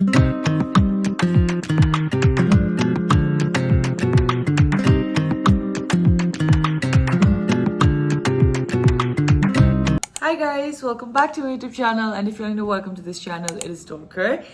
Hi guys, welcome back to my YouTube channel, and if you're new, welcome to this channel. It is tdolkarrr.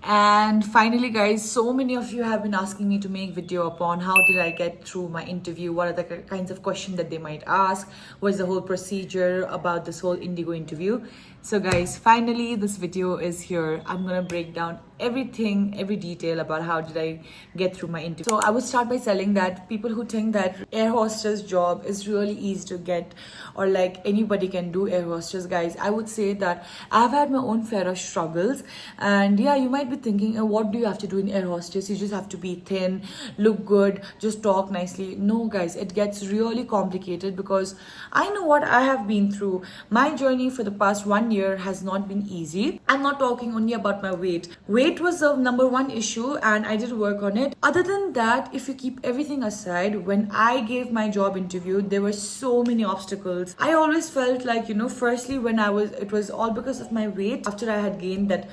And finally guys, so many of you have been asking me to make video upon how did I get through my interview, what are the kinds of questions that they might ask, what's the whole procedure about this whole indigo interview. So guys, finally this video is here. I'm gonna break down everything, every detail about how did I get through my interview. So I would start by telling that people who think that air hostess job is really easy to get, or like anybody can do air hostess, guys, I would say that I've had my own fair of struggles. And yeah, you might be thinking, what do you have to do in air hostess? You just have to be thin, look good, just talk nicely. No guys, it gets really complicated, because I know what I have been through. My journey for the past 1 year has not been easy. I'm not talking only about my weight. Weight was the number one issue, and I did work on it. Other than that, if you keep everything aside, when I gave my job interview, there were so many obstacles. I always felt like, firstly, it was all because of my weight. After I had gained that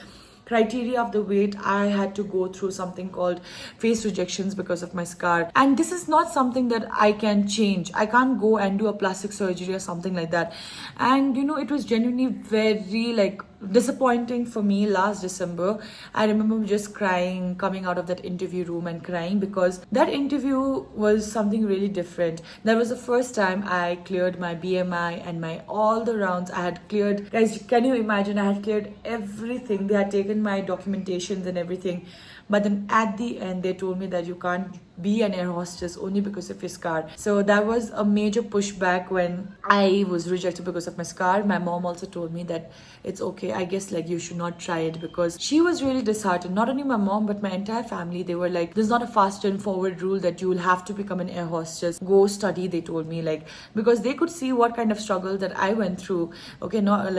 criteria of the weight, I had to go through something called face rejections because of my scar. And this is not something that I can change. I can't go and do a plastic surgery or something like that. And it was genuinely very disappointing for me last December. I remember just crying, coming out of that interview room and crying, because that interview was something really different. That was the first time I cleared my BMI and all the rounds I had cleared. Guys, can you imagine? I had cleared everything. They had taken my documentations and everything. But then at the end, they told me that you can't be an air hostess only because of your scar. So that was a major pushback when I was rejected because of my scar. My mom also told me that it's okay, I guess you should not try it, because she was really disheartened. Not only my mom, but my entire family. They were like, there's not a fast and forward rule that you will have to become an air hostess. Go study, they told me, because they could see what kind of struggle that I went through. Okay, not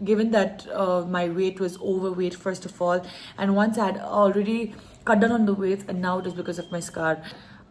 given that my weight was overweight first of all, and once I had already cut down on the weight, and now it is because of my scar.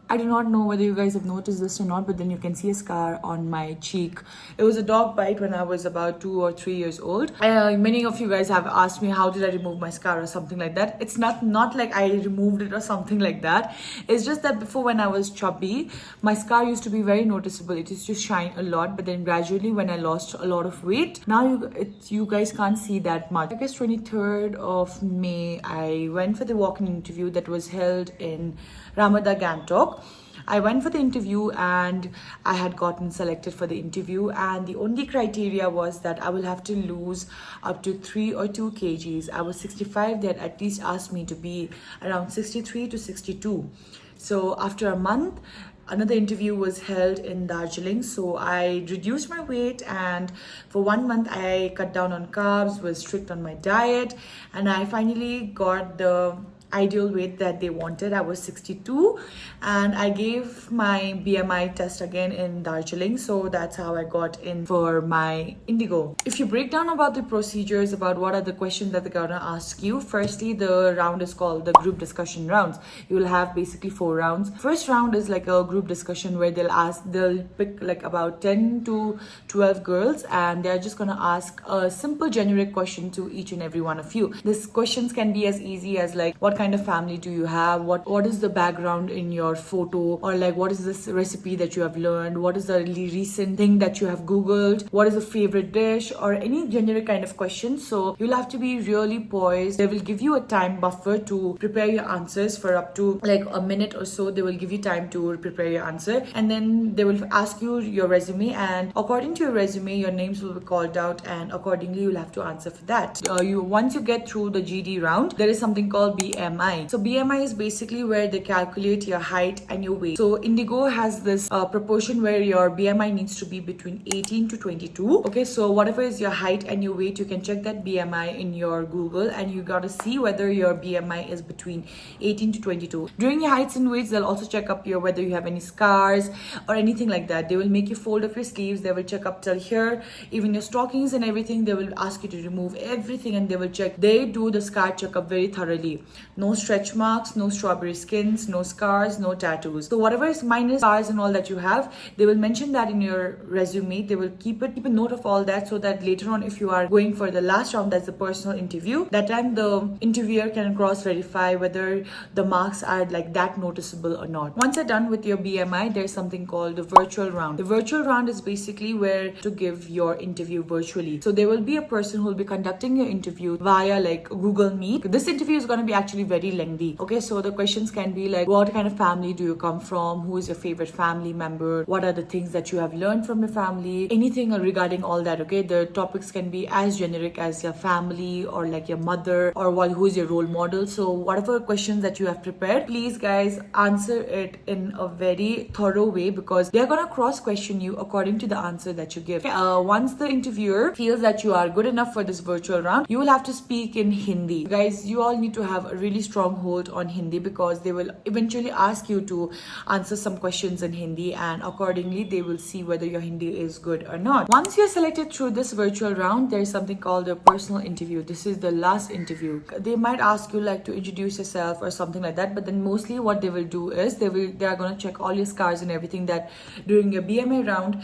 I do not know whether you guys have noticed this or not, but then you can see a scar on my cheek. It was a dog bite when I was about 2 or 3 years old. Many of you guys have asked me how did I remove my scar or something like that. It's not like I removed it or something like that. It's just that before, when I was chubby, my scar used to be very noticeable. It used to shine a lot, but then gradually when I lost a lot of weight, now you guys can't see that much. I guess 23rd of May, I went for the walk-in interview that was held in Ramada, Gangtok. I went for the interview and I had gotten selected for the interview, and the only criteria was that I will have to lose up to 3 or 2 kgs. I was 65. They had at least asked me to be around 63 to 62. So after a month, another interview was held in Darjeeling. So I reduced my weight, and for 1 month I cut down on carbs, was strict on my diet, and I finally got the ideal weight that they wanted. I was 62, and I gave my BMI test again in Darjeeling. So that's how I got in for my indigo. If you break down about the procedures, about what are the questions that they're gonna ask you, firstly, the round is called the group discussion rounds. You will have basically 4 rounds. First round is like a group discussion where they'll pick about 10 to 12 girls, and they're just gonna ask a simple generic question to each and every one of you. These questions can be as easy as what kind of family do you have, what is the background in your photo, or what is this recipe that you have learned, what is the recent thing that you have googled, what is the favorite dish, or any generic kind of question. So you'll have to be really poised. They will give you a time buffer to prepare your answers for up to a minute or so. They will give you time to prepare your answer, and then they will ask you your resume, and according to your resume, your names will be called out, and accordingly you'll have to answer for that. Once you get through the GD round, there is something called BMI. So BMI is basically where they calculate your height and your weight. So Indigo has this proportion where your BMI needs to be between 18 to 22. Okay, so whatever is your height and your weight, you can check that BMI in your Google, and you gotta see whether your BMI is between 18 to 22. During your heights and weights, they'll also check up whether you have any scars or anything like that. They will make you fold up your sleeves. They will check up till here, even your stockings and everything. They will ask you to remove everything, and they will check. They do the scar checkup very thoroughly. no stretch marks, no strawberry skins, no scars, no tattoos. So whatever is minus scars and all that you have, they will mention that in your resume. They will keep a note of all that, so that later on, if you are going for the last round, that's the personal interview, that time the interviewer can cross verify whether the marks are like that noticeable or not. Once you're done with your BMI, there's something called the virtual round. The virtual round is basically where to give your interview virtually. So there will be a person who will be conducting your interview via like Google Meet. This interview is going to be actually very lengthy. Okay, so the questions can be like, what kind of family do you come from? Who is your favorite family member? What are the things that you have learned from your family? Anything regarding all that. Okay, the topics can be as generic as your family or like your mother or who is your role model. So whatever questions that you have prepared, please guys answer it in a very thorough way, because they're gonna cross question you according to the answer that you give. Once the interviewer feels that you are good enough for this virtual round, you will have to speak in Hindi. Guys, you all need to have a really strong hold on Hindi, because they will eventually ask you to answer some questions in Hindi, and accordingly they will see whether your Hindi is good or not. Once you're selected through this virtual round, there is something called a personal interview. This is the last interview. They might ask you like to introduce yourself or something like that, but then mostly what they will do is they are going to check all your scars and everything that during your BMI round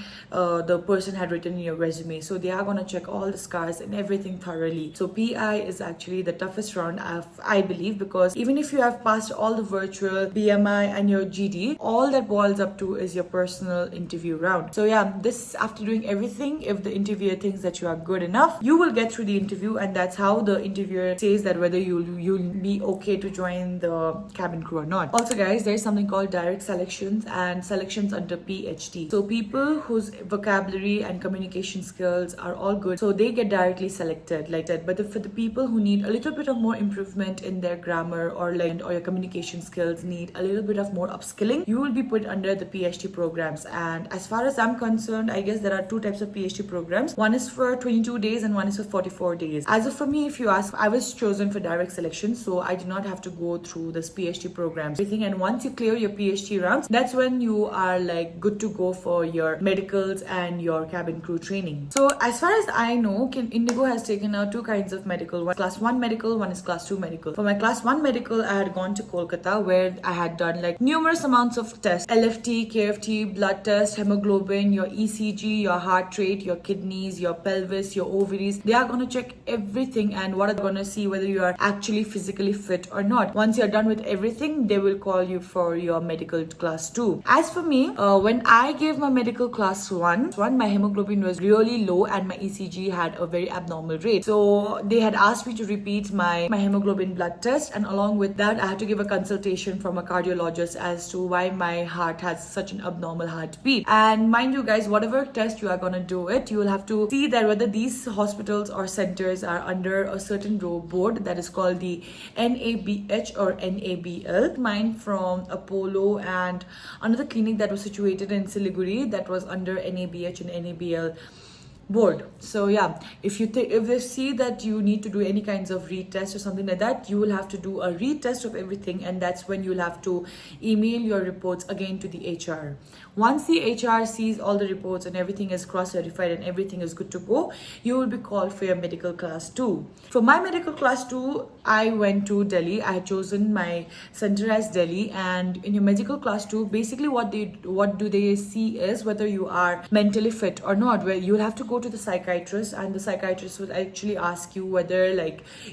the person had written in your resume. So they are going to check all the scars and everything thoroughly. So PI is actually the toughest round, I believe, because even if you have passed all the virtual BMI and your GD, all that boils up to is your personal interview round. So yeah, this, after doing everything, if the interviewer thinks that you are good enough, you will get through the interview, and that's how the interviewer says that whether you'll be okay to join the cabin crew or not. Also guys, there's something called direct selections and selections under PhD. So people whose vocabulary and communication skills are all good, so they get directly selected like that. But for the people who need a little bit of more improvement in their grammar or your communication skills, need a little bit of more upskilling, you will be put under the PhD programs. And as far as I'm concerned, I guess there are two types of PhD programs. One is for 22 days and one is for 44 days. As of for me, if you ask, I was chosen for direct selection, so I did not have to go through this PhD programs. And once you clear your PhD rounds, that's when you are like good to go for your medicals and your cabin crew training. So as far as I know, Indigo has taken out two kinds of medical. One class 1 medical, one is class 2 medical. For my class 1 medical, I had gone to Kolkata, where I had done like numerous amounts of tests: LFT, KFT, blood test, hemoglobin, your ECG, your heart rate, your kidneys, your pelvis, your ovaries. They are going to check everything, and what are they going to see whether you are actually physically fit or not. Once you're done with everything, they will call you for your medical class 2. As for me, when I gave my medical class 1, my hemoglobin was really low and my ECG had a very abnormal rate. So they had asked me to repeat my hemoglobin blood test, and along with that I had to give a consultation from a cardiologist as to why my heart has such an abnormal heartbeat. And mind you guys, whatever test you are going to do it, you will have to see that whether these hospitals or centers are under a certain board that is called the NABH or NABL. Mine from Apollo and another clinic that was situated in Siliguri that was under NABH and NABL board. So yeah, if they see that you need to do any kinds of retest or something like that, you will have to do a retest of everything, and that's when you'll have to email your reports again to the HR. Once the HR sees all the reports and everything is cross-verified and everything is good to go, you will be called for your medical class 2. For my medical class 2, I went to Delhi. I had chosen my center as Delhi, and in your medical class 2, basically what do they see is whether you are mentally fit or not, where you'll have to go to the psychiatrist, and the psychiatrist will actually ask you whether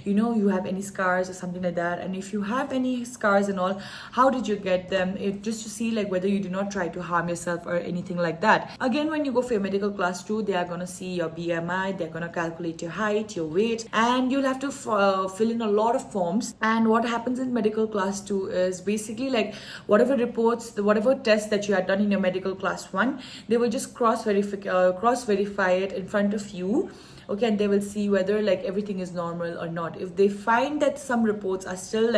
you have any scars or something like that, and if you have any scars and all, how did you get them, just to see whether you do not try to harm yourself or anything like that. Again, when you go for your medical class 2, they are going to see your BMI, they're going to calculate your height, your weight, and you'll have to fill in a lot of forms. And what happens in medical class 2 is basically whatever reports, whatever tests that you had done in your medical class 1, they will just cross verify it in front of you. Okay, and they will see whether everything is normal or not. If they find that some reports are still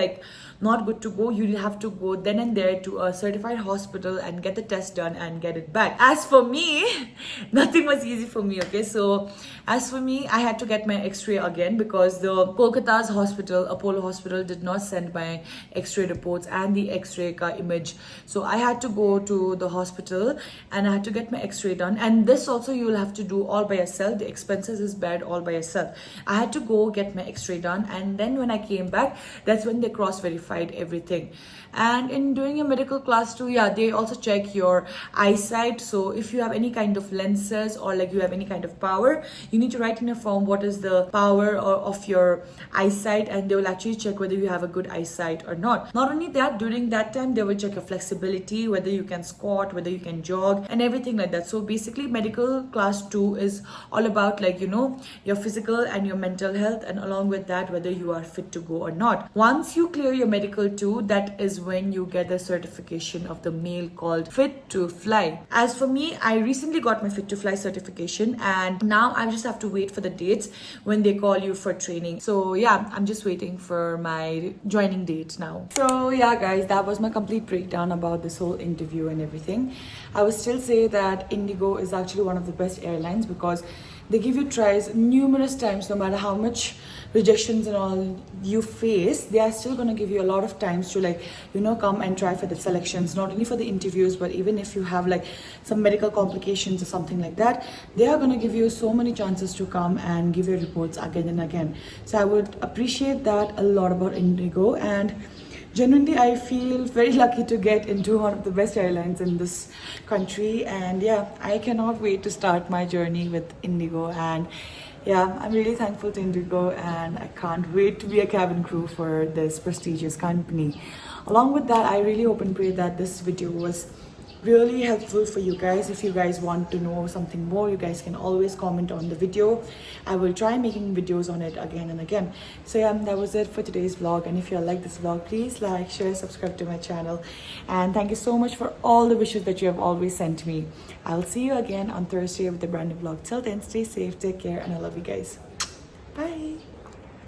not good to go, you'll have to go then and there to a certified hospital and get the test done and get it back. As for me, nothing was easy for me. Okay, so as for me, I had to get my x-ray again because the Kolkata's hospital, Apollo hospital, did not send my x-ray reports and the x-ray image. So I had to go to the hospital and I had to get my x-ray done. And this also you will have to do all by yourself. The expenses is bed all by yourself. I had to go get my x-ray done, and then when I came back, that's when they cross-verified everything. And in doing your medical class 2, yeah, they also check your eyesight. So if you have any kind of lenses, or like you have any kind of power, you need to write in a form what is the power of your eyesight, and they will actually check whether you have a good eyesight or not. Not only that, during that time they will check your flexibility, whether you can squat, whether you can jog, and everything like that. So basically medical class 2 is all about, like, your physical and your mental health, and along with that, whether you are fit to go or not. Once you clear your medical 2, that is when you get the certification of the mail called Fit to Fly. As for me, I recently got my Fit to Fly certification, and now I just have to wait for the dates when they call you for training. So yeah, I'm just waiting for my joining date now. So yeah guys, that was my complete breakdown about this whole interview and everything. I would still say that Indigo is actually one of the best airlines, because they give you tries numerous times. No matter how much rejections and all you face, they are still going to give you a lot of times to, like, come and try for the selections, not only for the interviews, but even if you have like some medical complications or something like that, they are going to give you so many chances to come and give your reports again and again. So I would appreciate that a lot about Indigo, and genuinely I feel very lucky to get into one of the best airlines in this country. And yeah, I cannot wait to start my journey with Indigo. And yeah, I'm really thankful to Indigo, and I can't wait to be a cabin crew for this prestigious company. Along with that, I really hope and pray that this video was really helpful for you guys. If you guys want to know something more, you guys can always comment on the video. I will try making videos on it again and again. So yeah, that was it for today's vlog. And if you like this vlog, please like, share, subscribe to my channel. And thank you so much for all the wishes that you have always sent me. I'll see you again on Thursday with a brand new vlog. Till then, stay safe, take care, and I love you guys.